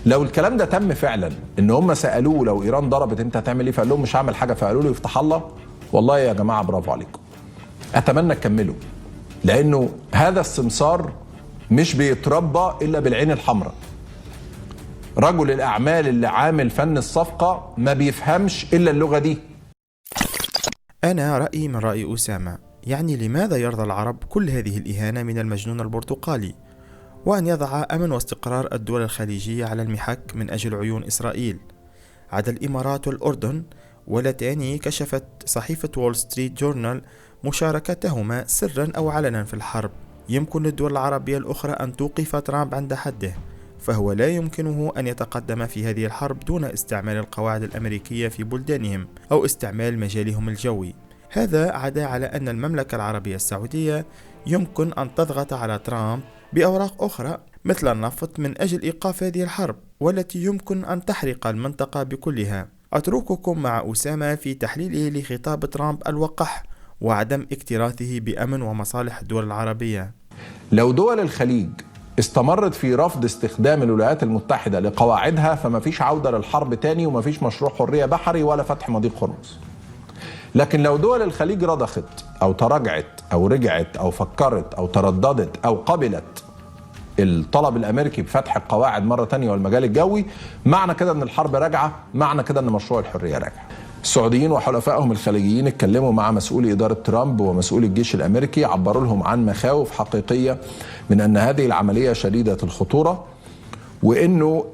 لو الكلام ده تم فعلا، ان هم سالوه لو ايران ضربت انت هتعمل ايه، فقال لهم مش هعمل حاجه، فقالوا له يفتح الله، والله يا جماعه برافو عليكم، اتمنى تكملوا، لانه هذا السمسار مش بيتربى الا بالعين الحمراء. رجل الاعمال اللي عامل فن الصفقه ما بيفهمش الا اللغه دي. أنا رأيي من رأي أسامة، يعني لماذا يرضى العرب كل هذه الإهانة من المجنون البرتقالي، وأن يضع أمن واستقرار الدول الخليجية على المحك من أجل عيون إسرائيل؟ عدا الإمارات والأردن واللتان كشفت صحيفة وول ستريت جورنال مشاركتهما سرا أو علنا في الحرب. يمكن للدول العربية الأخرى أن توقف ترامب عند حده، فهو لا يمكنه أن يتقدم في هذه الحرب دون استعمال القواعد الأمريكية في بلدانهم أو استعمال مجالهم الجوي. هذا عدا على أن المملكة العربية السعودية يمكن أن تضغط على ترامب بأوراق أخرى مثل النفط من أجل إيقاف هذه الحرب، والتي يمكن أن تحرق المنطقة بكلها. أترككم مع أسامة في تحليله لخطاب ترامب الوقح وعدم اكتراثه بأمن ومصالح الدول العربية. لو دول الخليج استمرت في رفض استخدام الولايات المتحدة لقواعدها، فما فيش عودة للحرب تاني، وما فيش مشروع حرية بحري ولا فتح مضيق هرمز. لكن لو دول الخليج رضخت أو تراجعت أو رجعت أو فكرت أو ترددت أو قبلت الطلب الأمريكي بفتح القواعد مرة تانية والمجال الجوي، معنى كده أن الحرب راجعة، معنى كده أن مشروع الحرية راجع. السعوديين وحلفائهم الخليجيين اتكلموا مع مسؤولي إدارة ترامب ومسؤولي الجيش الأمريكي، عبروا لهم عن مخاوف حقيقية من أن هذه العملية شديدة الخطورة، وأنه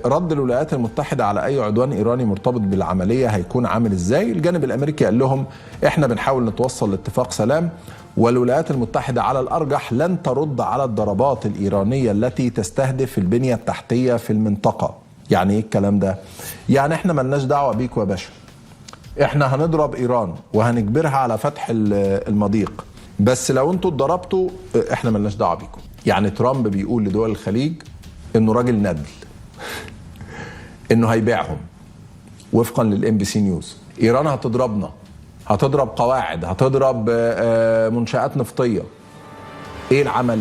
رد الولايات المتحدة على أي عدوان إيراني مرتبط بالعملية هيكون عامل إزاي. الجانب الأمريكي قال لهم إحنا بنحاول نتوصل لاتفاق سلام، والولايات المتحدة على الأرجح لن ترد على الضربات الإيرانية التي تستهدف البنية التحتية في المنطقة. يعني إيه الكلام ده؟ يعني إحنا ملناش دعوة بيكوا يا باشا، إحنا هنضرب إيران وهنجبرها على فتح المضيق، بس لو أنتوا اتضربتوا إحنا ملناش دعوة بيكوا. يعني ترامب بيقول لدول الخليج إنه راجل ندل، إنه هيبيعهم وفقا للMBC نيوز. إيران هتضربنا، هتضرب قواعد، هتضرب منشآت نفطية. ايه العمل؟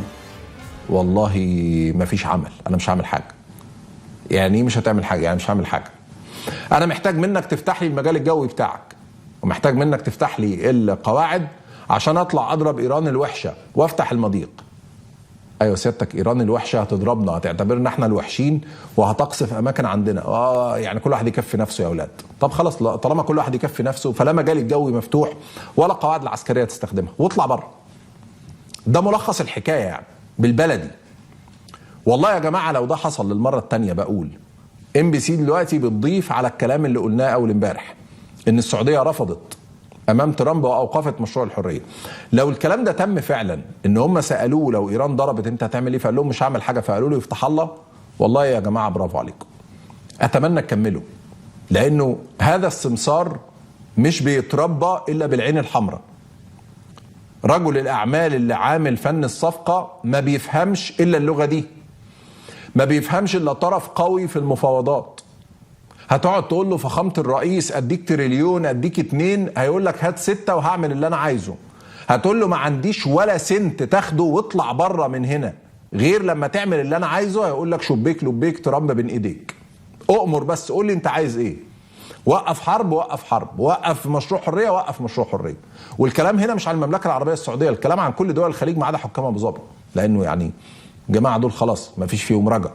والله مفيش عمل، انا مش هعمل حاجة. يعني ايه مش هتعمل حاجة؟ يعني مش هعمل حاجة. انا محتاج منك تفتح لي المجال الجوي بتاعك، ومحتاج منك تفتح لي القواعد عشان اطلع اضرب ايران الوحشة وافتح المضيق. ايوه سيادتك، ايران الوحشة هتضربنا، هتعتبرنا احنا الوحشين وهتقصف اماكن عندنا. يعني كل واحد يكفي نفسه يا اولاد. طب خلاص، طالما كل واحد يكفي نفسه فلا مجال الجوي مفتوح ولا قواعد العسكرية تستخدمها، واطلع بره. ده ملخص الحكاية يعني بالبلدي. والله يا جماعة لو ده حصل للمرة التانية، بقول MBC دلوقتي بتضيف على الكلام اللي قلناه اول امبارح ان السعودية رفضت امام ترامب واوقفت مشروع الحريه. لو الكلام ده تم فعلا، ان هم سالوه لو ايران ضربت انت هتعمل ايه، فقال لهم مش هعمل حاجه، فقالوا له يفتح الله، والله يا جماعه برافو عليكم، اتمنى تكملوا، لانه هذا السمسار مش بيتربى الا بالعين الحمراء. رجل الاعمال اللي عامل فن الصفقه ما بيفهمش الا اللغه دي، ما بيفهمش الا طرف قوي في المفاوضات. هتقعد تقول له فخامة الرئيس اديك تريليون اديك 2، هيقول لك هات 6 وهعمل اللي انا عايزه. هتقول له ما عنديش ولا سنت تاخده واطلع بره من هنا غير لما تعمل اللي انا عايزه، هيقول لك شبيك لبيك ترامب بين ايديك، اؤمر بس قول لي انت عايز ايه. وقف حرب، وقف حرب، وقف مشروع حريه، وقف مشروع حريه. والكلام هنا مش عن المملكه العربيه السعوديه، الكلام عن كل دول الخليج ما عدا حكام ابو ظبي، لانه يعني جماعه دول خلاص ما فيش فيهم رجع.